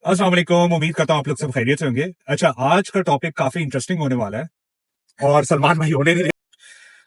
अस्सलाम वालेकुम। उम्मीद करता हूँ आप लोग सब खैरियत से होंगे। अच्छा, आज का टॉपिक काफी इंटरेस्टिंग होने वाला है और सलमान भाई होने नहीं।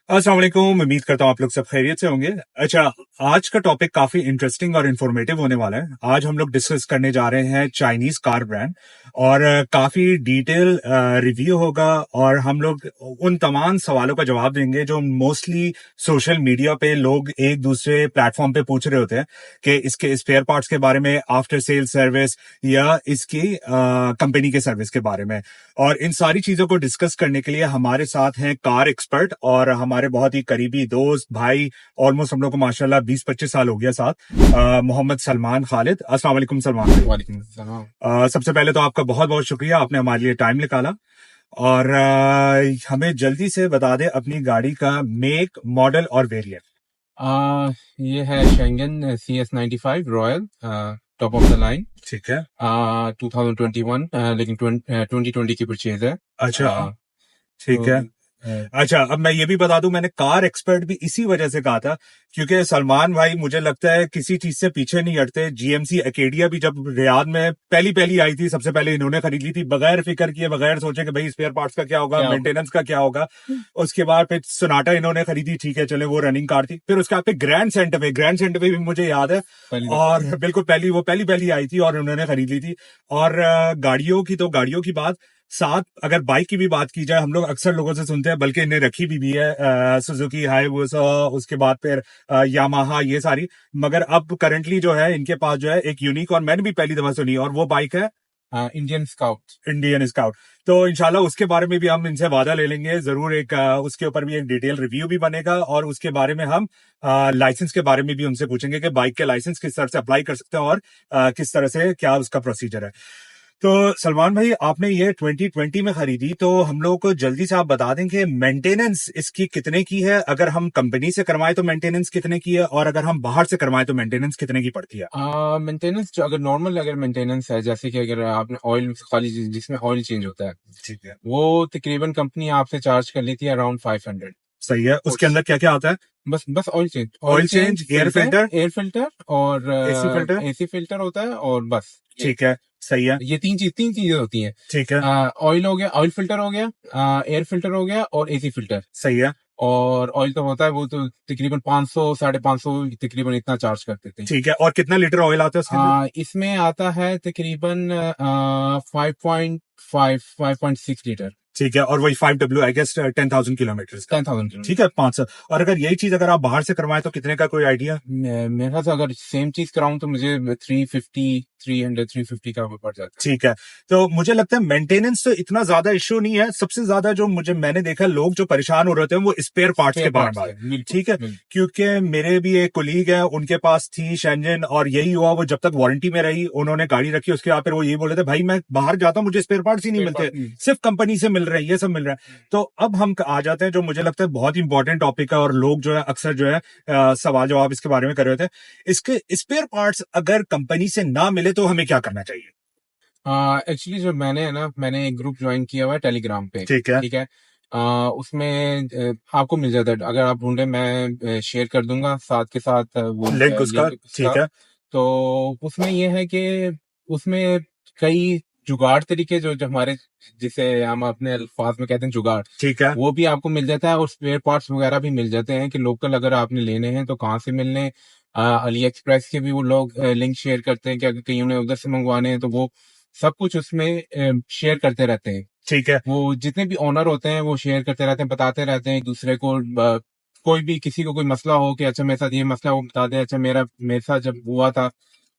अस्सलाम वालेकुम। उम्मीद करता हूँ आप लोग सब खैरियत से होंगे। अच्छा, आज का टॉपिक काफी इंटरेस्टिंग और इन्फॉर्मेटिव होने वाला है। आज हम लोग डिस्कस करने जा रहे हैं चाइनीज कार ब्रांड और काफी डिटेल रिव्यू होगा और हम लोग उन तमाम सवालों का जवाब देंगे जो मोस्टली सोशल मीडिया पे लोग एक दूसरे प्लेटफॉर्म पे पूछ रहे होते हैं कि इसके स्पेयर पार्ट्स के बारे में, आफ्टर सेल सर्विस या इसकी कंपनी के सर्विस के बारे में। और इन सारी चीजों को डिस्कस करने के लिए हमारे साथ हैं कार एक्सपर्ट और हमारे बहुत ही करीबी दोस्त भाई। ऑलमोस्ट हम लोग को माशाल्लाह 20-25 साल हो गया साथ। मोहम्मद सलमान खालिद। अस्सलाम वालेकुम सलमान भाई। वालेकुम सलाम। सबसे पहले तो आपका बहुत बहुत शुक्रिया, आपने हमारे लिए टाइम निकाला और हमें जल्दी से बता दें अपनी गाड़ी का मेक, मॉडल और वेरिएंट। ये है Schengen CS95 royal, top of the line. ठीक है। 2021, लेकिन 2020 की परचेज है। अच्छा, ठीक तो है। अच्छा, अब मैं ये भी बता दूं, मैंने कार एक्सपर्ट भी इसी वजह से कहा था क्योंकि सलमान भाई मुझे लगता है किसी चीज से पीछे नहीं हटते। जीएमसी एकेडिया भी जब रियाद में पहली पहली आई थी, सबसे पहले इन्होंने खरीद ली थी बगैर फिक्र किए, बगैर सोचे कि भाई स्पेयर पार्ट्स का क्या होगा, मेंटेनेंस का क्या होगा। उसके बाद फिर सोनाटा इन्होंने खरीदी, ठीक है चले, वो रनिंग कार थी। फिर उसके बाद ग्रैंड सेंटर पे भी मुझे याद है, और बिल्कुल वो पहली पहली आई थी और उन्होंने खरीद ली थी। और गाड़ियों की बात साथ, अगर बाइक की भी बात की जाए, हम लोग अक्सर लोगों से सुनते हैं, बल्कि इन्हें रखी भी है सुजुकी हायाबुसा, उसके बाद फिर यामाहा, ये सारी। मगर अब करंटली जो है इनके पास जो है एक यूनिक, और मैंने भी पहली दफा सुनी, और वो बाइक है इंडियन स्काउट। Indian scout. तो इंशाल्लाह उसके बारे में भी हम इनसे वादा ले लेंगे जरूर, उसके ऊपर भी एक डिटेल रिव्यू भी बनेगा, और उसके बारे में हम लाइसेंस के बारे में भी उनसे पूछेंगे कि बाइक के लाइसेंस किस तरह से अप्लाई कर सकते हैं और किस तरह से क्या उसका प्रोसीजर है। तो सलमान भाई, आपने ये 2020 में खरीदी, तो हम लोगों को जल्दी से आप बता दें कि मेंटेनेंस इसकी कितने की है, अगर हम कंपनी से करवाएं तो मेंटेनेंस कितने की है, और अगर हम बाहर से करवाएं तो मेंटेनेंस कितने की पड़ती है? मेंटेनेंस जो अगर नॉर्मल अगर मेंटेनेंस है, जैसे कि अगर आपने ऑयल खाली जिसमें ऑयल चेंज होता है, ठीक है, वो तकरीबन कंपनी आपसे चार्ज कर लेती है अराउंड 500। सही है। उसके अंदर क्या क्या आता है? बस ऑयल चेंज, एयर फिल्टर और एसी फिल्टर होता है, और बस ठीक है, सही है। ये तीन चीजें होती हैं। ठीक है, ऑयल हो गया, ऑयल फिल्टर हो गया, एयर फिल्टर हो गया, और एसी फिल्टर। सही है। और ऑयल तो होता है, वो तो तकरीबन 500 550 तकरीबन इतना चार्ज करते थे। ठीक है, और कितना लीटर ऑयल आता है उसके अंदर? इसमें आता है तकरीबन 5.6 लीटर। ठीक है, और वही 5W आई गेस 10,000 किलोमीटर। 10,000। ठीक है, 500। और अगर यही चीज अगर आप बाहर से करवाएं तो कितने का, कोई आइडिया? मेरे ख्याल से अगर सेम चीज कराऊं तो मुझे 350 का पड़ जाता है। ठीक है, तो मुझे लगता है मेंटेनेंस तो इतना ज्यादा इश्यू नहीं है। सबसे ज्यादा जो मैंने देखा लोग जो परेशान हो रहे थे वो स्पेयर पार्ट्स के बारे में। ठीक है, क्योंकि मेरे भी एक कोलीग है, उनके पास थी शेंजन, और यही हुआ, वो जब तक वारंटी में रही उन्होंने गाड़ी रखी, उसके बाद फिर वो यही बोले थे, भाई मैं बाहर जाता हूँ मुझे स्पेयर पार्ट्स ही नहीं मिलते, सिर्फ कंपनी से मिल रहे हैं, ये सब मिल रहा है। तो अब हम आ जाते हैं जो मुझे लगता है बहुत ही इंपॉर्टेंट टॉपिक है, और लोग जो है अक्सर जो है सवाल जवाब इसके बारे में कर रहे थे। इसके स्पेयर पार्ट्स अगर कंपनी से ना मिले तो हमें क्या करना चाहिए? एक्चुअली जो मैंने एक ग्रुप ज्वाइन किया हुआ है टेलीग्राम पे। ठीक है, ठीक है। उसमें आपको मिल जाता है, अगर आप ढूंढे मैं शेयर कर दूंगा साथ के साथ वो लिंक उसका। ठीक है, तो उसमें ये है कि उसमें कई जुगाड़ तरीके जो जो हमारे, जिसे हम अपने अल्फाज में कहते हैं जुगाड़, ठीक है, वो भी आपको मिल जाता है, और स्पेयर पार्ट्स वगैरह भी मिल जाते हैं कि लोकल अगर आपने लेने हैं तो कहाँ से मिलने। अली एक्सप्रेस के भी वो लोग लिंक शेयर करते हैं कि अगर कहीं उन्हें उधर से मंगवाने हैं तो वो सब कुछ उसमें शेयर करते रहते हैं। ठीक है, वो जितने भी ओनर होते हैं वो शेयर करते रहते हैं, बताते रहते हैं एक दूसरे को। कोई भी किसी को कोई मसला हो कि अच्छा मेरे साथ ये मसला, वो बता दे, अच्छा मेरे साथ जब हुआ था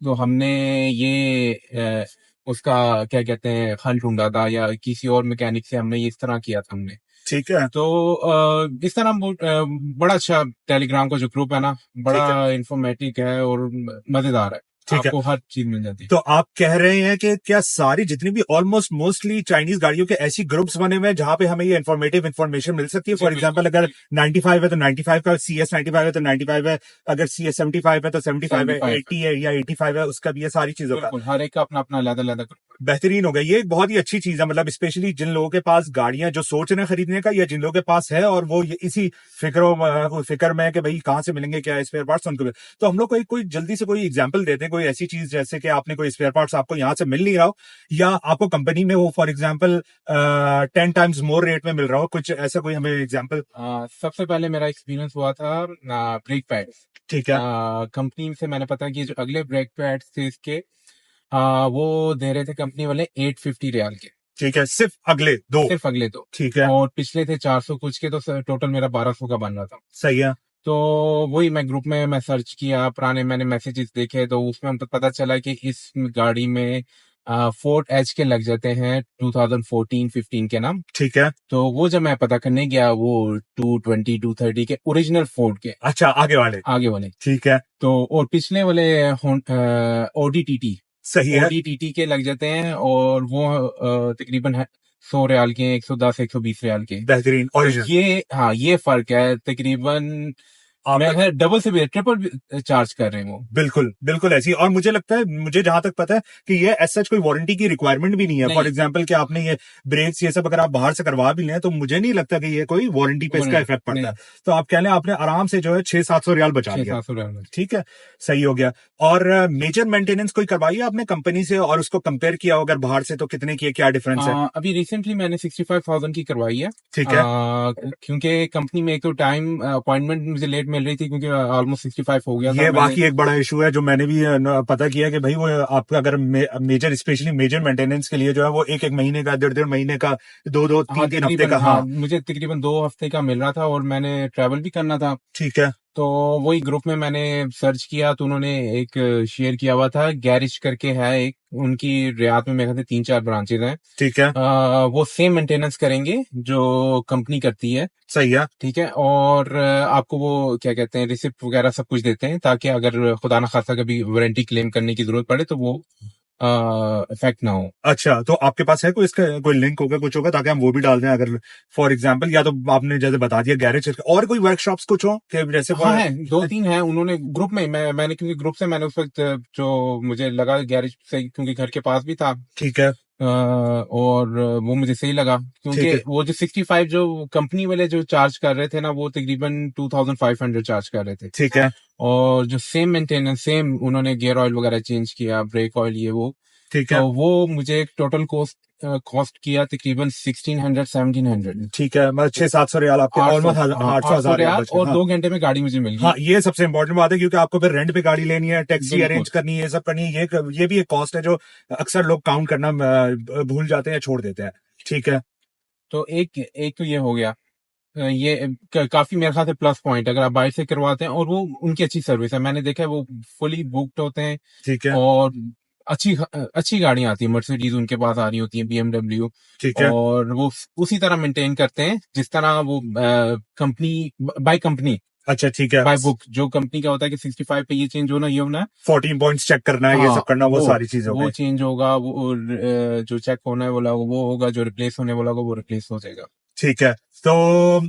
तो हमने ये उसका क्या कहते हैं हल ढूंढा था, या किसी और मैकेनिक से हमने ये इस तरह किया था हमने। ठीक है, तो इस तरह बड़ा अच्छा टेलीग्राम का जो ग्रुप है ना, बड़ा इंफॉर्मेटिव है और मजेदार है। ठीक है। आपको हर चीज मिल जाती है। तो आप कह रहे हैं कि क्या सारी जितनी भी ऑलमोस्ट मोस्टली चाइनीज गाड़ियों के ऐसी ग्रुप्स बने हुए हैं जहां पे हमें ये इन्फॉर्मेटिव इन्फॉर्मेशन मिल सकती है? फॉर एग्जांपल अगर 95 है तो 95 का, CS95 है तो 95 है, अगर CS75 है तो 75 है, 80 है या 85 है उसका भी, ये सारी चीजों का? हर एक का अपना अपना अलग अलग। बेहतरीन हो गया। ये एक बहुत ही अच्छी चीज है, मतलब स्पेशली जिन लोगों के पास गाड़ियां जो सोच रहे हैं खरीदने का, या जिन लोगों के पास है और वो इसी फिक्र में है कि भाई कहाँ से मिलेंगे क्या स्पेयर पार्ट्स उनको तो हम लोग कोई जल्दी से कोई एग्जांपल देते हैं, कोई ऐसी चीज जैसे कि आपने कोई स्पेयर पार्ट्स आपको यहाँ से मिल नहीं रहा हो, या आपको कंपनी में वो for example 10 times more rate में मिल रहा हो, कुछ ऐसा कोई हमें एग्जाम्पल। सबसे पहले मेरा एक्सपीरियंस हुआ था ब्रेक पैड्स। ठीक है। कंपनी से मैंने पता किया जो अगले ब्रेक पैड्स थे इसके वो दे रहे थे कंपनी वाले 850 रियाल के, ठीक है, सिर्फ अगले दो। सिर्फ अगले दो। ठीक है। और पिछले थे 400 कुछ के, तो टोटल मेरा 1200 का बन रहा था। सही है। तो वही मैं ग्रुप में मैं सर्च किया, पुराने मैंने मैसेजेस देखे, तो उसमें हमको पता चला कि इस गाड़ी में फोर्ड एच के लग जाते हैं 2014-15 के नाम। ठीक है। तो वो जब मैं पता करने गया, वो 220 230 के ओरिजिनल फोर्ड के अच्छा, आगे वाले। आगे वाले। ठीक है। तो और पिछले वाले ओडीटीटी सही है। ओडीटीटी के लग जाते हैं, और वो तकरीबन 100 रियाल के, 110 120 रियाल के। बेहतरीन ओरिजिनल। ये फर्क है तकरीबन। मैं आप डबल से भी ट्रिपल चार्ज कर रहे हैं वो। बिल्कुल बिल्कुल ऐसी, और मुझे लगता है, मुझे जहां तक पता है कि ये एज सच कोई वारंटी की रिक्वायरमेंट भी नहीं है। फॉर नहीं, एग्जांपल कि आपने ये ब्रेक्स ये सब अगर आप बाहर से करवा भी लें तो मुझे नहीं लगता कि ये कोई वारंटी पे वो इसका नहीं इफेक्ट पड़ता नहीं है। तो आप कह लें आपने आराम से जो है 600-700 रियाल बचा लिया। 600-700 रियाल में। ठीक है, सही हो गया। और मेजर मेंटेनेंस कोई करवाई है आपने कंपनी से, और उसको कंपेयर किया हो अगर बाहर से तो कितने की है, क्या डिफरेंस है? अभी रिसेंटली मैंने 65,000 की करवाई है। ठीक है। क्योंकि कंपनी में एक तो टाइम अपॉइंटमेंट मुझे लेट मिल रही थी, क्योंकि ऑलमोस्ट 65 हो गया था। ये मैंने वाकई एक बड़ा इशू है जो मैंने भी पता किया कि भाई वो आपका अगर मेजर स्पेशली मेजर मेंटेनेंस के लिए जो है वो एक एक महीने का, 1.5 महीने का, 2-2 हाँ 3-3 हफ्ते तकरीबन, का। हाँ हाँ। मुझे तकरीबन 2 हफ्ते का मिल रहा था, और मैंने ट्रैवल भी करना था। ठीक है। तो वही ग्रुप में मैंने सर्च किया, तो उन्होंने एक शेयर किया हुआ था, गैरेज करके है एक, उनकी रियाद में मेरे ख्याल से 3-4 ब्रांचेज हैं। ठीक है। वो सेम मेंटेनेंस करेंगे जो कंपनी करती है। सही है। ठीक है, और आपको वो क्या कहते हैं, रिसिप्ट वगैरह सब कुछ देते हैं, ताकि अगर खुदा ना खास्ता कभी वारंटी क्लेम करने की जरूरत पड़े तो वो इफेक्ट ना हो। अच्छा, तो आपके पास है कोई इसका कोई लिंक होगा, कुछ होगा, ताकि हम वो भी डाल दें अगर फॉर एग्जांपल, या तो आपने जैसे बता दिया गैरेज, और कोई वर्कशॉप्स कुछ हो कि जैसे हाँ है, 2-3 है। उन्होंने ग्रुप में मैंने क्योंकि ग्रुप से मैंने उस वक्त जो मुझे लगा गैरेज से, क्योंकि घर के पास भी था। ठीक है। और वो मुझे सही लगा, ठीक क्योंकि है। वो जो 65 जो कंपनी वाले जो चार्ज कर रहे थे ना, वो तकरीबन 2500 चार्ज कर रहे थे। ठीक है। और जो सेम मेंटेनेंस, सेम उन्होंने गियर ऑयल वगैरह चेंज किया, ब्रेक ऑयल ये वो, ठीक है। तो वो मुझे टोटल कॉस्ट किया तकरीबन 1600-1700। ठीक है, मतलब 600-700 रियाल आपके 800, ऑलमोस्ट हाँ 800 800 हजार रियाल रियाल, बच गए। और हाँ। 2 घंटे में गाड़ी मुझे मिल हाँ, गई। ये सबसे इंपॉर्टेंट बात है, क्योंकि आपको फिर रेंट पे गाड़ी लेनी है, टैक्सी बिल्कुल अरेंज करनी है, ये सब करनी है, ये भी एक कॉस्ट है जो अक्सर लोग काउंट करना भूल जाते हैं या छोड़ देते हैं। ठीक है। तो एक तो ये हो गया। ये काफी मेरे ख्याल से प्लस पॉइंट, अगर आप बाइक से करवाते हैं, और वो उनकी अच्छी सर्विस है, मैंने देखा है वो फुली बुक्ड होते हैं। ठीक है। और अच्छी गाड़ियां आती है, मर्सिडीज उनके पास आ रही होती है, बीएमडब्ल्यू, ठीक है। और वो उसी तरह मेंटेन करते हैं जिस तरह वो कंपनी कंपनी अच्छा, ठीक है। बाय बुक, जो कंपनी का होता है कि 65 पे ये चेंज होना, ये होना है। 14 पॉइंट्स चेक करना है, ये हाँ सब करना, वो सारी चीजें हो वो गई। चेंज होगा, वो जो चेक होना है वो होगा, जो रिप्लेस होने वाला होगा वो रिप्लेस हो जाएगा। ठीक है। तो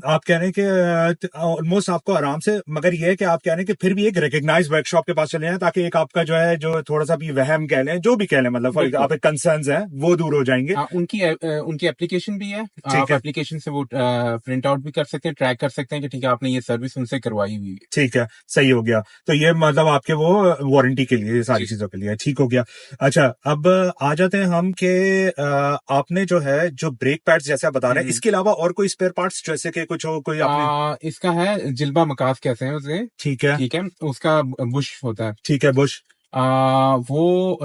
आप कह रहे हैं कि ऑलमोस्ट आपको आराम से, मगर ये है कि आप कह रहे हैं कि फिर भी एक रिकग्नाइज वर्कशॉप के पास चले जाएं, ताकि एक आपका जो है, जो थोड़ा सा भी वहम कह लें, जो भी कह लें, मतलब बिल्कुल। आप कंसर्न्स हैं वो दूर हो जाएंगे। उनकी एप्लीकेशन भी है, ठीक आप है। एप्लीकेशन से वो प्रिंट आउट भी कर सकते हैं, ट्रैक कर सकते हैं कि ठीक है आपने ये सर्विस उनसे करवाई हुई है। ठीक है, सही हो गया। तो ये मतलब आपके वो वारंटी के लिए, ये सारी जी। चीजों के लिए ठीक हो गया। अच्छा, अब आ जाते हैं हम कि आपने जो है, जो ब्रेक पैड्स जैसे आप बता रहे हैं, इसके अलावा और कोई स्पेयर पार्ट्स जैसे कि कुछ हो, कोई आपने? इसका है जिल्बा मकाफ कहते हैं उसे। ठीक है। ठीक है, उसका बुश होता है। ठीक है, बुश। वो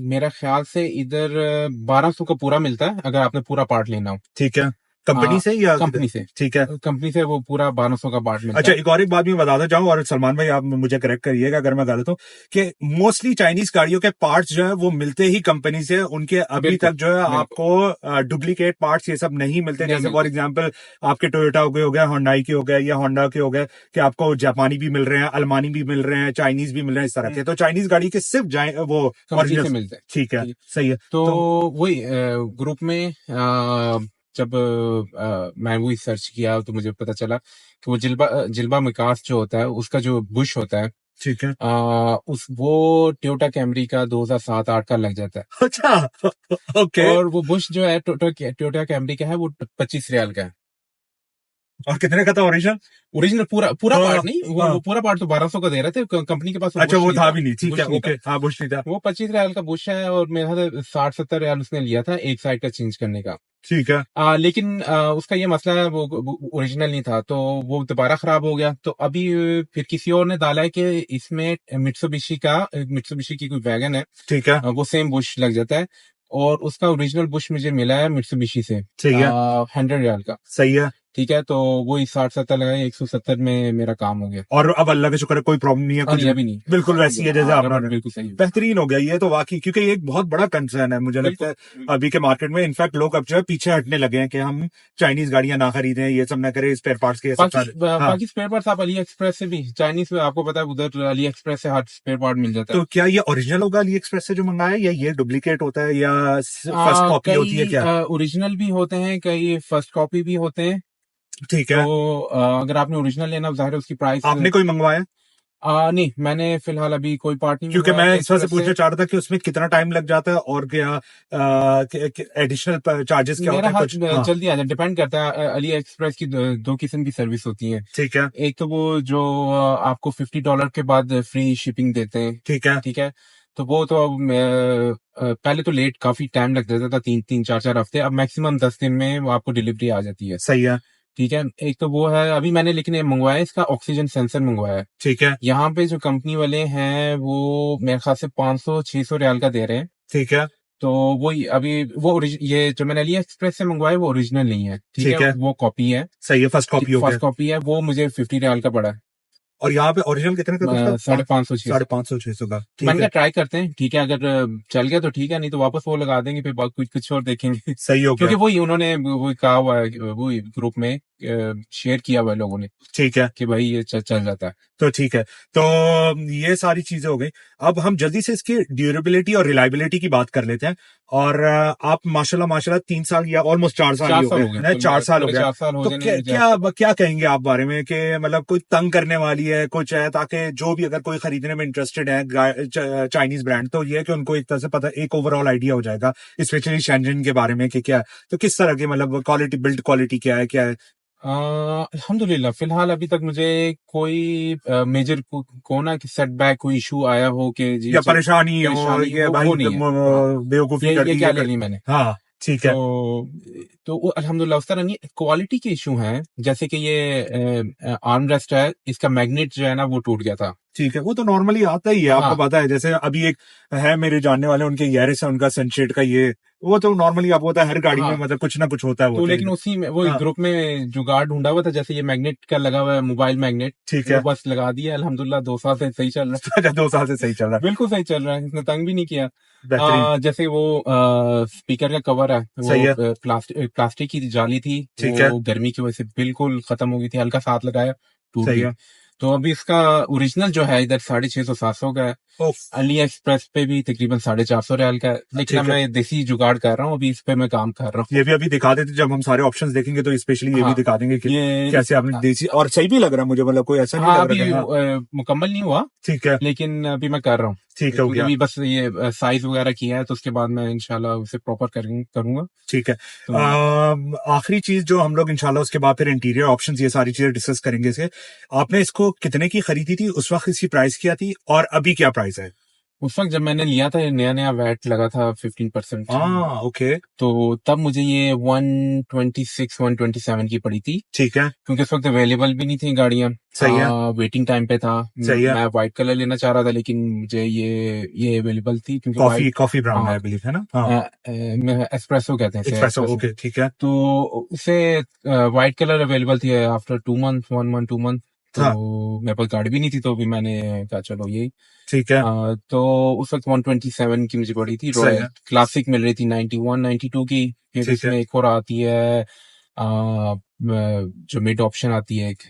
मेरा ख्याल से इधर 1200 का पूरा मिलता है, अगर आपने पूरा पार्ट लेना हो। ठीक है, कंपनी से या कंपनी से। ठीक है। कंपनी से वो पूरा 1200 का पार्ट मिलता अच्छा, है। एक और एक बात मैं बताता जाऊं, और सलमान भाई आप मुझे करेक्ट करिएगा अगर मैं गलत हूं, कि मोस्टली चाइनीज गाड़ियों के पार्ट्स जो है वो मिलते ही कंपनी से, उनके अभी बिल्कुल, तक जो है बिल्कुल। आपको डुप्लीकेट पार्ट्स ये सब नहीं मिलते। नहीं जैसे फॉर मिलते। एग्जांपल आपके टोयोटा के हो गए, होंडाई के हो गए, या होंडा के हो गए, कि आपको जापानी भी मिल रहे हैं, अलमानी भी मिल रहे हैं, चाइनीज भी मिल रहे हैं, इस तरह के। तो चाइनीज गाड़ी के सिर्फ वो कंपनी से ओरिजिनल। मिलते हैं। ठीक है, ठीक है। सही है। तो तो वही ग्रुप में जब मैं वही सर्च किया, तो मुझे पता चला कि वो जिल्बा मिकास जो होता है, उसका जो बुश होता है, ठीक है। उस वो टोयोटा कैमरी का 2007-8 का लग जाता है। अच्छा। ओके। और वो बुश जो है टोयोटा कैमरी का है वो 25 रियाल का है। और कितने का था ओरिजिनल? ओरिजिनल पूरा पूरा हाँ पार्ट नहीं, वो हाँ। वो पूरा पार्ट तो 1200 का दे रहे थे, कंपनी के पास वो अच्छा, बुश वो नहीं था था। भी नहीं, ठीक है, बुश नहीं ओके, था, हाँ, बुश नहीं था। वो 25 रियाल का बुश है, और मेरे ख्याल से 60-70 रियाल उसने लिया था एक साइड का चेंज करने का। ठीक है। लेकिन उसका ये मसला है, वो ओरिजिनल नहीं था, तो वो दोबारा खराब हो गया। तो अभी फिर किसी और ने डाला है कि इसमें मित्सुबिशी की कोई वैगन है, ठीक है। वो सेम बुश लग जाता है, और उसका ओरिजिनल बुश मुझे मिला है मित्सुबिशी से सही है। 100 रियाल का। सही है। ठीक है, तो वही 60-70 लगाए, 170 में मेरा काम हो गया। और अब अल्लाह का शुक्र है, कोई प्रॉब्लम नहीं है, कुछ नहीं भी अभी नहीं, बिल्कुल वैसी है जैसे आपने। रबड़ बिल्कुल सही है। बेहतरीन हो गया ये तो वाकई, क्योंकि ये एक बहुत बड़ा कंसर्न है मुझे लगता बिल्कुल है अभी के मार्केट में। इनफैक्ट लोग अब जो है पीछे हटने लगे हैं कि हम चाइनीज गाड़ियां ना खरीदें, ये सब ना करें, स्पेयर पार्ट्स के ये सब हाँ। बाकी स्पेयर पार्ट्स आप अली एक्सप्रेस से भी, चाइनीज में आपको पता है उधर अली एक्सप्रेस से हर स्पेयर पार्ट मिल जाता है। तो क्या ये ओरिजिनल होगा अली एक्सप्रेस से जो मंगाया है, या ये डुप्लीकेट होता है, या फर्स्ट कॉपी होती है क्या? कई ओरिजिनल भी होते हैं, कई फर्स्ट कॉपी भी होते हैं। ठीक तो है। अगर आपने ओरिजिनल लेना, जाहिर है उसकी प्राइस। आपने कोई मंगवाया? नहीं, मैंने फिलहाल अभी कोई पार्ट नहीं क्योंकि मंगवाया मैं अली इस वजह से एक्सप्रेस पूछना से। चाह रहा था कि उसमें कितना टाइम लग जाता है, और क्या एडिशनल चार्जेस क्या होते मेरा हैं हाथ कुछ? हाँ। जल्दी आ जाए, डिपेंड करता है। अली एक्सप्रेस की दो किस्म की सर्विस होती है। ठीक है। एक तो वो जो आपको $50 के बाद फ्री शिपिंग देते हैं। ठीक है। ठीक है, तो वो तो अब पहले तो लेट काफी टाइम लग जाता था, 3-4 हफ्ते, अब मैक्सिमम 10 दिन में वो आपको डिलीवरी आ जाती है। सही है। ठीक है, एक तो वो है। अभी मैंने लेकिन ये मंगवाया, इसका ऑक्सीजन सेंसर मंगवाया है। ठीक है। यहाँ पे जो कंपनी वाले हैं वो मेरे ख्याल से 500-600 रियाल का दे रहे हैं। ठीक है। तो वही अभी ये जो मैंने अली एक्सप्रेस से मंगवाया वो ओरिजिनल नहीं है। ठीक है, ठीक है। वो कॉपी है, सही है, फर्स्ट कॉपी हो गया। फर्स्ट कॉपी है, वो मुझे 50 रियाल का पड़ा है। और यहाँ पे ओरिजिनल कितने का था उसका? 550-600। 550-600 का, ठीक मैंने कहा है। ट्राई करते हैं, ठीक है, अगर चल गया तो ठीक है, नहीं तो वापस वो लगा देंगे, फिर कुछ कुछ और देखेंगे। सही हो क्योंकि गया। वही उन्होंने वो कहा हुआ है, वही ग्रुप में शेयर किया हुआ है लोगों ने ठीक है। कि भाई ये चल जाता है। तो ठीक है। तो ये सारी चीजें हो गई। अब हम जल्दी से इसकी ड्यूरेबिलिटी और रिलायबिलिटी की बात कर लेते हैं। और आप माशाल्लाह 3 साल या ऑलमोस्ट 4 साल ही 4 हो साल गए हो गए, हैं, 4 साल हो पूरे गया। 4 साल हो तो जाने क्या मुझे। क्या क्या कहेंगे आप बारे में, कि मतलब कोई तंग करने वाली है कुछ है, ताकि जो भी अगर कोई खरीदने में इंटरेस्टेड है चाइनीज ब्रांड, तो ये है कि उनको एक तरह से पता, एक ओवरऑल आइडिया हो जाएगा, स्पेशली शैनजन के बारे में कि क्या है। तो किस तरह की मतलब क्वालिटी, बिल्ड क्वालिटी क्या है? अल्हम्दुलिल्लाह फिलहाल अभी तक मुझे कोई मेजर कोना की सेटबैक, कोई इशू आया हो कि जी या परेशानी हो परेशानी, कि वो भाई नहीं है। हाँ, बेवकूफी कर ये दी, क्या ये ले कर। ली मैंने। हाँ, ठीक है। तो वो अल्हम्दुलिल्लाह उस तरह नहीं, क्वालिटी के इशू हैं। जैसे कि ये आर्म रेस्ट है, इसका मैग्नेट जो है ना वो टूट गया था। ठीक है, वो तो नॉर्मली आता ही है, आपको हाँ पता है। जैसे अभी एक है मेरे जानने वाले, उनके यारिस है, उनका सनशेड का ये, वो तो नॉर्मली आपको पता है हर गाड़ी में हाँ, मतलब कुछ ना कुछ होता है, वो तो तो लेकिन उसी में वो हाँ। ग्रुप में जुगाड़ ढूंढा हुआ था, जैसे ये मैग्नेट का लगा हुआ है, मोबाइल मैग्नेट, ठीक वो है। बस लगा दिया। अल्हम्दुलिल्लाह 2 साल से सही चल रहा अच्छा, 2 साल से सही चल रहा है, बिल्कुल सही चल रहा है, इसने तंग भी नहीं किया। बेहतरीन। जैसे वो स्पीकर का कवर है, सही वो है। प्लास्टिक की जाली थी, ठीक है। वो गर्मी की वजह से बिल्कुल खत्म हो गई थी, हल्का सा हाथ लगाया टूट सही गई। है। तो अभी इसका ओरिजिनल जो है इधर 650-700 का है। ओफ। अली एक्सप्रेस पे भी तकरीबन 450 रियाल का है, लेकिन अब ठीक है। मैं देसी जुगाड़ कर रहा हूँ, अभी इस पे मैं काम कर रहा हूँ। ये भी अभी दिखा देते, जब हम सारे ऑप्शंस देखेंगे तो स्पेशली ये भी हाँ, दिखा देंगे कि ये कैसे आपने देसी, और सही भी लग रहा है मुझे, मतलब कोई ऐसा नहीं हाँ लग अभी रहा कि हाँ। मुकम्मल नहीं हुआ, ठीक है। लेकिन अभी मैं कर रहा हूँ। ठीक है, हो क्योंकि गया। अभी बस ये साइज वगैरह किया है, तो उसके बाद मैं इंशाल्लाह उसे प्रॉपर करूंगा। ठीक है। तो आखिरी चीज जो हम लोग इंशाल्लाह उसके बाद फिर इंटीरियर ऑप्शंस, ये सारी चीजें डिस्कस करेंगे इसके। आपने इसको कितने की खरीदी थी उस वक्त, इसकी प्राइस क्या थी, और अभी क्या प्राइस है? उस वक्त जब मैंने लिया था, ये नया नया वैट लगा था 15%। हाँ, ओके। तो तब मुझे ये 126-127 की पड़ी थी, ठीक है। क्योंकि उस वक्त अवेलेबल भी नहीं थी गाड़ियां। सही है। वेटिंग टाइम पे था। सही है। मैं व्हाइट कलर लेना चाह रहा था, लेकिन मुझे ये अवेलेबल थी, क्योंकि कॉफी व्हाइट। कॉफी ब्राउन हाँ, है बिलीव, है ना? हाँ। एस्प्रेसो कहते हैं इसे, एक्सप्रेसो, एस्प्रेसो। ओके, ठीक है। तो उसे व्हाइट कलर अवेलेबल थी आफ्टर 2 मंथ, 1 मंथ, 2 मंथ। तो हाँ, मेरे पास गाड़ी भी नहीं थी, तो भी मैंने कहा चलो यही। ठीक है। तो उस वक्त 127 की मुझे पड़ी थी। सही रॉयल है। क्लासिक मिल रही थी 91-92 की। फिर ठीक है। उसमें एक और आती है, जो मिड ऑप्शन आती है एक,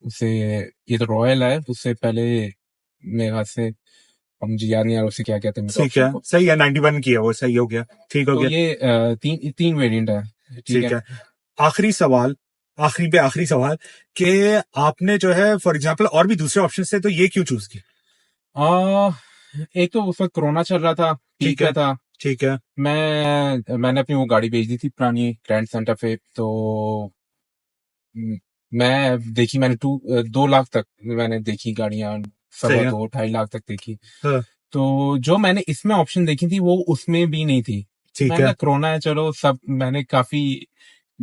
उसे, ये तो रॉयल है, उससे पहले मेरे ख्याल से, अब मुझे याद नहीं आ रहा उसे क्या कहते हैं मिड ठीक है। ऑप्शन को। सही है, 91 की है वो, सही हो गया। ठीक हो तो गया। ये तीन तीन वेरिएंट है। ठीक ठीक है। है। आखिरी सवाल, आखिरी पे आखिरी सवाल कि आपने जो है फॉर एग्जांपल और भी दूसरे ऑप्शन थे, तो ये क्यों चूज किया? एक तो उस वक्त कोरोना चल रहा था, ठीक पीक है। में था। ठीक है। मैंने अपनी वो गाड़ी बेच दी थी पुरानी, ग्रैंड सेंटर पे। तो मैंने 2 लाख तक मैंने देखी गाड़ियां, सही सवा है। 2-2.5 लाख तक देखी। हाँ, तो जो मैंने इसमें ऑप्शन देखी थी वो उसमें भी नहीं थी। ठीक मैंने है। कहा कोरोना है, चलो सब मैंने काफी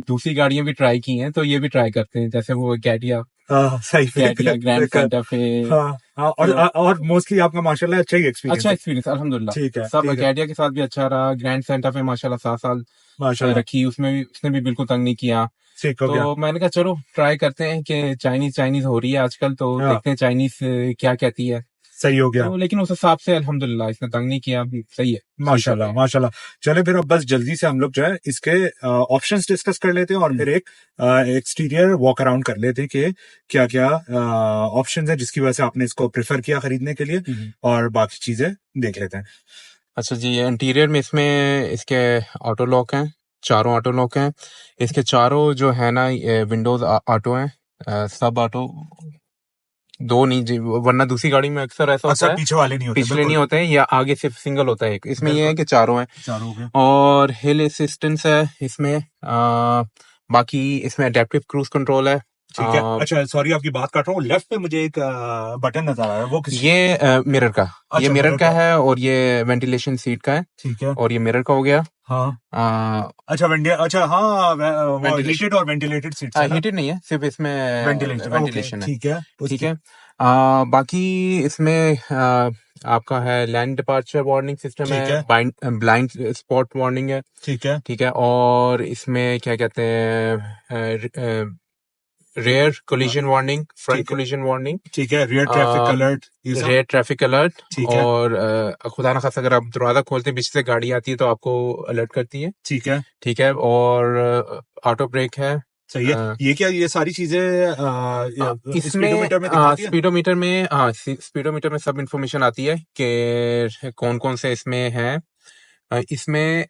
दूसरी गाड़ियां भी ट्राई की हैं, तो ये भी ट्राई करते हैं, जैसे वो कैटिया हाँ, सही है। कैटिया ग्रैंड सेंटर पे। हाँ हाँ, तो और मोस्टली आपका माशाल्लाह अच्छा ही अच्छा एक्सपीरियंस है। एक्सपीरियंस अल्हम्दुलिल्लाह। ठीक है, सब ठीक है। कैटिया के साथ भी अच्छा रहा, ग्रैंड सेंटर पे माशाल्लाह 7 साल माशाल्लाह। रखी, उसमें भी उसने भी बिल्कुल तंग नहीं किया। ठीक हो तो गया। मैंने कहा चलो ट्राई करते हैं कि चाइनीज चाइनीज हो रही है आजकल, तो हाँ, देखते हैं चाइनीज क्या कहती है। सही हो गया। तो लेकिन उस हिसाब से अल्हम्दुलिल्लाह इसने तंग नहीं किया, अभी सही है, सही चल रहे माशाल्लाह, हैं। माशाल्लाह। चले फिर अब बस जल्दी से हम लोग जो है इसके ऑप्शंस डिस्कस कर लेते हैं, और फिर एक एक्सटीरियर वॉक अराउंड कर लेते हैं कि क्या क्या ऑप्शंस हैं जिसकी वजह से आपने इसको प्रेफर किया खरीदने के लिए, हम्म। और बाकी चीजें देख लेते हैं। अच्छा जी, इंटीरियर में इसमें इसके ऑटो लॉक हैं, चारों ऑटो लॉक हैं। इसके चारों जो है ना विंडोज ऑटो हैं, सब ऑटो। दो नहीं जी, वरना दूसरी गाड़ी में अक्सर ऐसा होता अक्सर है पीछे वाले नहीं होते, पिछले नहीं बिल्कुल। होते हैं, या आगे सिर्फ सिंगल होता है एक। इसमें ये है बिल्कुल। कि चारों हैं। चारों हो गए। और हिल असिस्टेंस है इसमें। बाकी इसमें अडेप्टिव क्रूज कंट्रोल है। ठीक है। अच्छा, सॉरी आपकी बात काट रहा हूँ, लेफ्ट पे मुझे एक बटन नजर आ रहा है, वो किस चीज? ये मिरर का, ये अच्छा, मिरर मिरर का का। है, और ये वेंटिलेशन सीट का है, ठीक है। और ये मिरर का हो गया। हाँ। अच्छा, अच्छा, हाँ, वो वेंटिलेशन हीटेड और वेंटिलेटेड सीट्स है ना? हीटेड नहीं है, सिर्फ इसमें वेंटिलेशन, ओके, वेंटिलेशन है। ठीक है। ठीक उसकी। है। बाकी इसमें आपका है लैंड डिपार्चर वार्निंग सिस्टम ठीक है, है। ब्लाइंड स्पॉट वार्निंग है। ठीक है। ठीक है। और इसमें क्या कहते हैं, रेयर कोलिजन वार्निंग, फ्रंट ठीक है। कोलिजन वार्निंग, ठीक है, रियर ट्रैफिक अलर्ट, ये सब। Rear traffic alert. ठीक है। और खुदा ना खास्ता अगर आप दरवाजा खोलते हैं पीछे से गाड़ी आती है तो आपको अलर्ट करती है। ठीक है। ठीक है। और ऑटो ब्रेक है। सही है। अ, ये क्या, ये सारी चीजें इसमें स्पीडोमीटर में दिखाती है? स्पीडोमीटर में, हाँ स्पीडोमीटर में सब इंफॉर्मेशन आती है कि कौन कौन से इसमें हैं। इसमें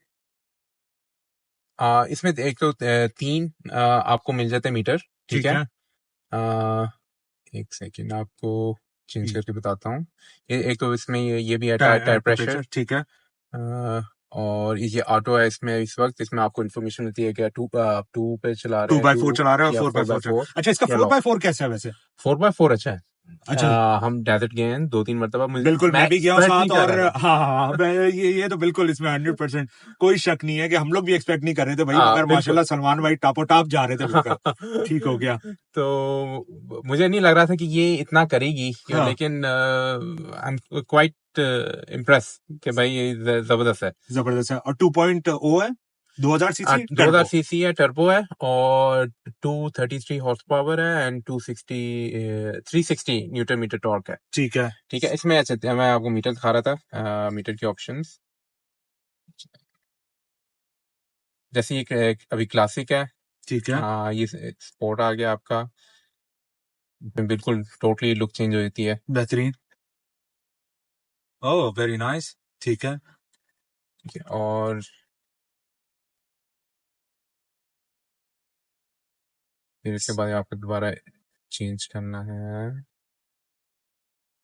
इसमें एक तो 3 आपको मिल जाते हैं मीटर। ठीक ठीक है। है। अ, एक सेकेंड आपको चेंज ठीक। करके बताता हूँ। एक तो इसमें ये भी है tyre tyre tyre pressure. Temperature, ठीक है। और ये ऑटो है, इसमें इस वक्त इसमें आपको इन्फॉर्मेशन होती है कि टू पे चला रहे टू हैं, बाई फोर टू चला रहे हो, या four four by by four चला, फोर अच्छा, इसका या फोर लॉक। बाई फोर कैसा है वैसे? 4x4 अच्छा है। अच्छा। हम डेजर्ट गए हैं 2-3 मरतबा, बिल्कुल, मैं मैं भी गया हूँ एक्सपेक्ट नहीं साथ, कर और रहा हाँ हाँ हाँ, ये तो बिल्कुल इसमें 100% कोई शक नहीं है कि हम लोग भी एक्सपेक्ट नहीं कर रहे थे भाई, था। मगर बिल्कुल। माशाल्लाह सलमान भाई टापो टाप जा रहे थे बिल्कुल। ठीक हो गया। तो मुझे नहीं लग रहा था कि ये इतना करेगी, हाँ, लेकिन आई एम क्वाइट इम्प्रेस कि भाई ये जबरदस्त है। जबरदस्त है। और 2.0 है, 2000 सीसी 2000 टर्बो। सीसी है, टर्बो है, और 233 हॉर्स पावर है, एंड 360 न्यूटन मीटर टॉर्क है। ठीक है। ठीक है। इसमें अच्छा मैं आपको मीटर दिखा रहा था, मीटर के ऑप्शंस। जैसे अभी क्लासिक है। ठीक है। ये स्पोर्ट आ गया आपका, बिल्कुल टोटली लुक चेंज हो जाती है। बेहतरीन। ओह, वेरी नाइस। ठीक है। ठीक है। और फिर इसके बाद आपको दोबारा चेंज करना है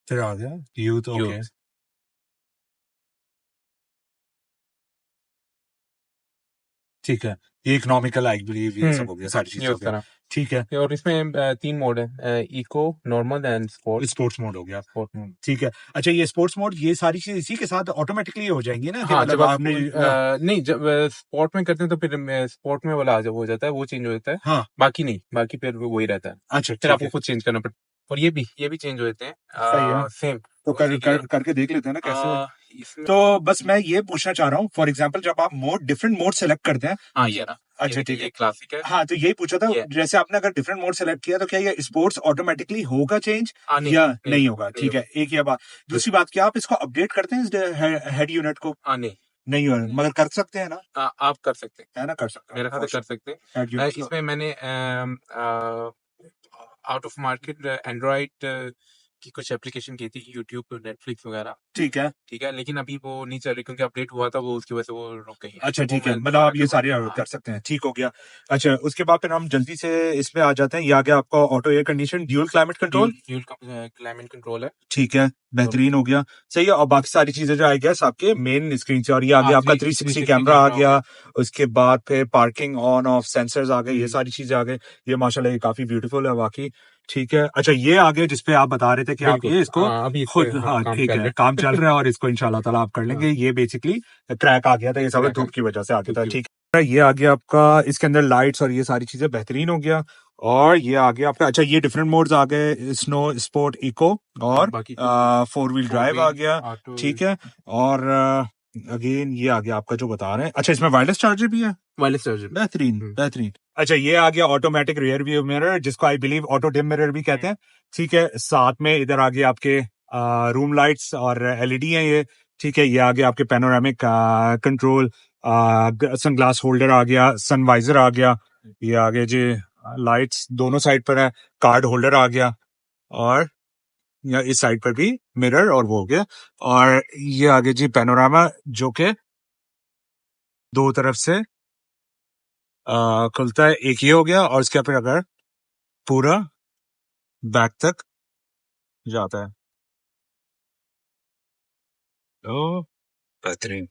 फिर आ गया यूथ, ओके। यूथ। ठीक है। ये इकोनॉमिकल, आई बिलीव ये सब हो गया, सारी ये चीजें हो उस गया। तरह। ठीक है। और इसमें 3 मोड है, eco, normal and sport. Sports mode हो गया। Sport mode. ठीक है। अच्छा, ये स्पोर्ट्स मोड, ये सारी चीज इसी के साथ ऑटोमेटिकली हो जाएंगी ना, कि हाँ, मतलब जब आप आपने नहीं, जब स्पोर्ट में करते हैं तो फिर स्पोर्ट में वाला जब हो जाता है वो चेंज हो जाता है। हाँ। बाकी नहीं, बाकी फिर वो वही रहता है। अच्छा, फिर ठीक आपको है। खुद चेंज करना पड़ता है, और ये भी चेंज हो जाते सही है। हैं सेम तो उसी के लिए। करके देख लेते हैं ना कैसे। इसमें तो बस मैं ये पूछना चाह रहा हूँ, फॉर एग्जाम्पल जब आप डिफरेंट मोड सेलेक्ट करते हैं। हाँ, ये ना, अच्छा, ठीक ये है। क्लासिक है। हाँ, तो यही पूछा था, ये जैसे आपने अगर डिफरेंट मोड सेलेक्ट किया तो क्या ये स्पोर्ट्स ऑटोमेटिकली होगा चेंज, नहीं या नहीं नहीं होगा? नहीं ठीक होगा। है, एक ये बात। दूसरी बात, क्या आप इसको अपडेट करते हैं इस हेड यूनिट को? नहीं नहीं हो, मगर कर सकते हैं ना? आप कर सकते हैं, है ना, कर सकते हैं मेरे ख्याल for से कर sure। सकते हैं। हेड यूनिट इसमें मैंने आउट ऑफ मार्केट एंड्रॉइड की कुछ एप्लीकेशन की थी यूट्यूब, नेटफ्लिक्स वगैरह। ठीक है। ठीक है, लेकिन अभी वो नहीं चल रही क्योंकि अपडेट हुआ था, वो उसकी वजह से वो रुक गई है। अच्छा तो वो ठीक है, मैं मतलब दोबारा आप ये सारे हाँ, कर सकते हैं, ठीक हो गया। अच्छा, उसके बाद फिर हम जल्दी से इसमें आ जाते हैं। ये आ गया आपका auto air condition, dual climate control. Dual climate control है। ठीक है, और बेहतरीन हो गया। सही है, और बाकी सारी चीजें जो आई गेस आपके मेन स्क्रीन से, और ये आ हाँ, गया आपका 360 360 कैमरा आ कैमरा हो गया। गया। उसके बाद फिर पार्किंग ऑन ऑफ सेंसर्स आ गए, ये हम्म, सारी चीजें आ गई। ये माशाल्लाह ये काफी ब्यूटीफुल है वाकई। ठीक है, अच्छा ये आ गया जिसपे आप बता रहे थे कि आप बिल्कुल। ये इसको हाँ, अभी इस पे खुद, हाँ, हाँ काम ठीक चल है, रहा काम चल रहा है और इसको इंशाल्लाह ताला आप कर है। लेंगे। हाँ, ये बेसिकली क्रैक आ गया था, ये सब क्रैक आ धूप की वजह से आ गया धूप था। की ठीक है, ये आ गया आपका इसके अंदर लाइट्स और ये सारी चीजें बेहतरीन हो गया। और ये आ गया आपका, अच्छा ये डिफरेंट मोड्स आ गए, स्नो स्पोर्ट इको हाँ, और बाकी 4 व्हील फोर ड्राइव आ व्हील गया। ऑटो। ठीक है, और अगेन ये आ गया आपका जो बता रहे हैं। अच्छा इसमें वायरलेस चार्जर भी है, वायरलेस चार्जर। बेहतरीन बेहतरीन। अच्छा ये आ गया ऑटोमेटिक रियर व्यू मिरर, जिसको I believe auto dim mirror भी कहते हैं। ठीक है, साथ में इधर आ गया आपके रूम लाइट्स और एलईडी है ये। ठीक है, ये आ गया आपके पैनोरामिक कंट्रोल, सनग्लास होल्डर आ गया, सनवाइजर आ गया। ये आ गया जी, लाइट्स दोनों साइड पर है, कार्ड होल्डर आ गया, और या इस साइड पर भी मिरर और वो हो गया। और ये आगे जी पैनोरामा, जो कि दो तरफ से खुलता है। एक ये हो गया, और उसके फिर अगर पूरा बैक तक जाता है तो बेहतरीन।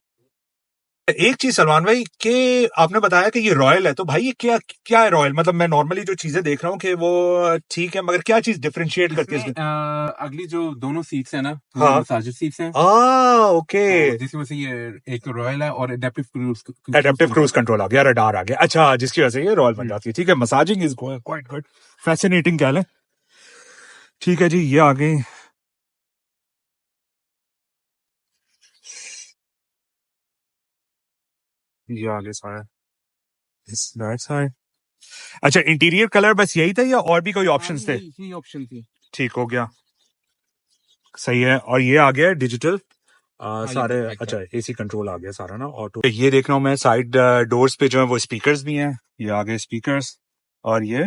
एक चीज सलमान भाई, कि आपने बताया कि ये रॉयल है, तो भाई ये क्या क्या है रॉयल? मतलब मैं नॉर्मली जो चीजें देख रहा हूँ कि वो ठीक है, मगर क्या चीज डिफरेंशिएट करती है इसमें इसमें? अगली जो दोनों सीट्स है ना, वो हाँ, मसाजर सीट्स हैं। ओके। तो जिसकी वजह से ये एक तो रॉयल है और adaptive cruise cruise adaptive cruise control. Control आ गया, रडार आ गया, अच्छा जिसकी वजह से ये रॉयल बन हम्म, जाती है। ठीक है, massaging is quite good, fascinating कह लें। ठीक है जी, ये आ गई। ये आ गए सारे इस राइट साइड। अच्छा, इंटीरियर कलर बस यही था या और भी कोई हाँ, ऑप्शंस थे? यही ऑप्शन थी। ठीक हो गया, सही है। और ये आ गया डिजिटल हाँ, ये सारे। बैक अच्छा साइड। एसी कंट्रोल आ गया सारा ना, ऑटो। ये देख रहा हूँ मैं साइड डोर्स पे जो है वो स्पीकर्स भी हैं। ये आ गए स्पीकर्स, और ये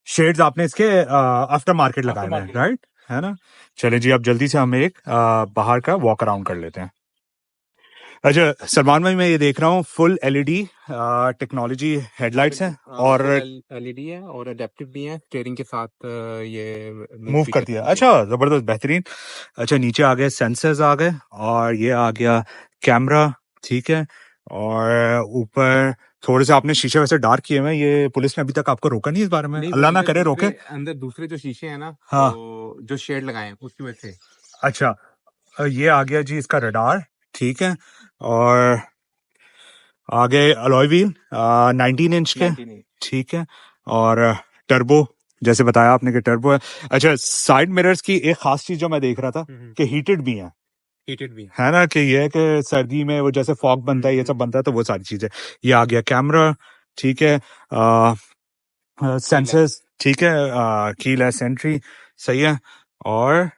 शेड्स आपने इसके आफ्टर मार्केट आफ्टर लगाए हुए हैं, मार्केट। राइट? है ना। चले जी, अब जल्दी से हम एक बाहर का वॉक अराउंड कर लेते हैं। अच्छा सलमान भाई, मैं ये देख रहा हूँ फुल एलईडी टेक्नोलॉजी हाँ हेडलाइट्स हैं, बिल्कुल, हाँ और फुल एलईडी है और अडेप्टिव भी है, स्टीयरिंग के साथ ये मूव मूव भी करती है। करती है। अच्छा जबरदस्त, बेहतरीन। अच्छा नीचे आ गए सेंसर्स आ गए, और ये आ गया कैमरा। ठीक है, और ऊपर थोड़े से आपने शीशे वैसे डार्क किए हुए हैं। ये पुलिस ने अभी तक आपको रोका नहीं इस बारे में? नहीं, वो अल्लाह ना करे रोके। अंदर दूसरे जो शीशे हैं ना, हाँ, वो जो शेड लगाए हैं उसकी वजह से। अच्छा ये आ गया जी इसका रडार। ठीक है, और आगे अलॉय व्हील 19 इंच के। 19 ठीक है, और टर्बो, जैसे बताया आपने कि टर्बो है। अच्छा, साइड मिरर्स की एक खास चीज जो मैं देख रहा था कि हीटेड भी हीटेड भी है। है ना, कि ये है कि सर्दी में वो जैसे फॉग बनता है, ये सब बनता है, तो वो सारी चीजें। ये आ गया कैमरा। ठीक है, कीलेस। सेंसर्स। ठीक है, कीलेस एंट्री, सही है। और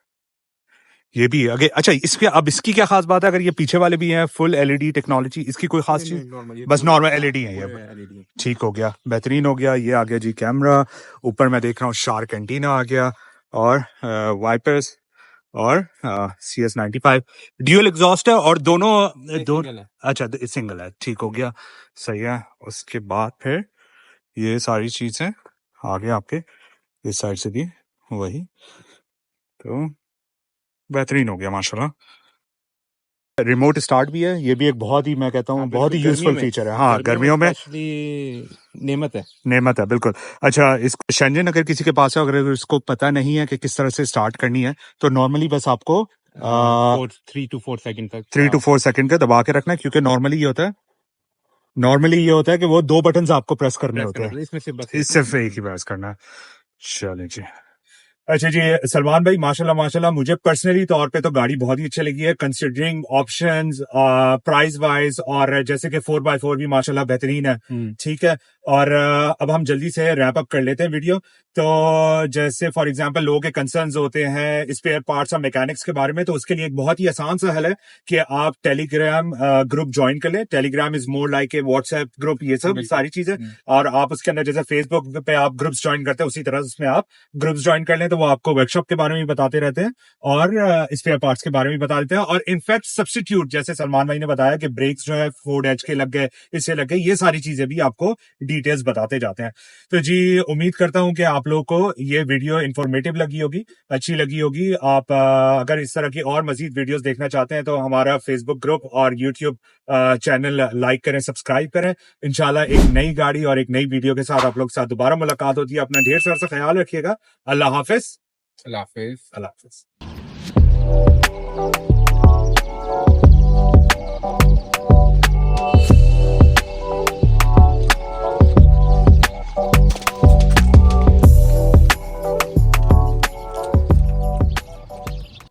ये भी है आगे। अच्छा इसके, अब इसकी क्या खास बात है? अगर ये पीछे वाले भी हैं फुल एलईडी टेक्नोलॉजी, इसकी कोई खास नहीं चीज? नहीं, नॉर्मल ये बस पूरे, नॉर्मल हाँ एलईडी है ये। पूरे एलईडी। ठीक हो गया, बेहतरीन हो गया। ये आ गया जी कैमरा। ऊपर मैं देख रहा हूँ शार्क एंटीना आ गया, और वाइपर्स, और CS95 ड्यूअल एग्जॉस्ट है, और दोनों नहीं, दो। सिंगल है। अच्छा सिंगल है, ठीक हो गया, सही है। उसके बाद फिर ये सारी चीजें आगे आपके इस साइड से भी वही, तो बेहतरीन हो गया माशाल्लाह। रिमोट स्टार्ट भी है, ये भी एक बहुत ही, मैं कहता हाँ हूँ बहुत बिल्कुल, ही गर्मियों यूजफुल में, फीचर है। हाँ गर्मियों में स्पेशली नेमत है। नेमत है, बिल्कुल। अच्छा इसको शेंजन अगर किसी के पास है, अगर इसको पता नहीं है कि किस तरह से स्टार्ट करनी है, तो नॉर्मली बस आपको 3 to 4 सेकंड तक 3 to 4 सेकंड का दबा के रखना है, क्योंकि नॉर्मली ये होता है कि वो दो बटन आपको प्रेस करने प्रेस होते करना हैं, पड़ता है, इसमें से बस इस एक। सिर्फ एक ही प्रेस करना है। चलिए जी। अच्छा जी सलमान भाई, माशाल्लाह माशाल्लाह, मुझे पर्सनली तौर पे तो गाड़ी बहुत ही अच्छी लगी है, कंसिडरिंग ऑप्शंस, प्राइस वाइज, और जैसे कि 4x4 भी माशाल्लाह बेहतरीन है। ठीक है, और अब हम जल्दी से रैप अप कर लेते हैं वीडियो। तो जैसे फॉर एग्जांपल लोगों के कंसर्न्स होते हैं स्पेयर पार्ट्स और मैकेनिक्स के बारे में, तो उसके लिए एक बहुत ही आसान सा हल है कि आप टेलीग्राम ग्रुप ज्वाइन कर लें। Telegram is more like a WhatsApp group, ये सब सारी चीजें। और आप उसके अंदर जैसे फेसबुक पे आप ग्रुप्स ज्वाइन करते हैं, उसी तरह उसमें आप ग्रुप्स ज्वाइन कर लें, तो वो आपको वर्कशॉप के बारे में भी बताते रहते हैं और स्पेयर पार्ट्स के बारे में भी बता देते हैं। और इनफैक्ट सब्स्टिट्यूट, जैसे सलमान भाई ने बताया कि ब्रेक्स जो है फोर्ड एज के लग गए, इससे लग गए, ये सारी चीजें भी आपको डिटेल्स बताते जाते हैं। तो जी उम्मीद करता हूं कि आप लोगों को ये वीडियो इंफॉर्मेटिव लगी होगी, अच्छी लगी होगी। आप अगर इस तरह की और मजीद वीडियोस देखना चाहते हैं तो हमारा फेसबुक ग्रुप और यूट्यूब चैनल लाइक करें, सब्सक्राइब करें। इंशाल्लाह एक नई गाड़ी और एक नई वीडियो के साथ आप लोग के साथ दोबारा मुलाकात होती है। अपना ढेर सारा सा ख्याल रखिएगा। अल्लाह हाफिज। अल्लाह हाफिज। अल्लाह हाफिज।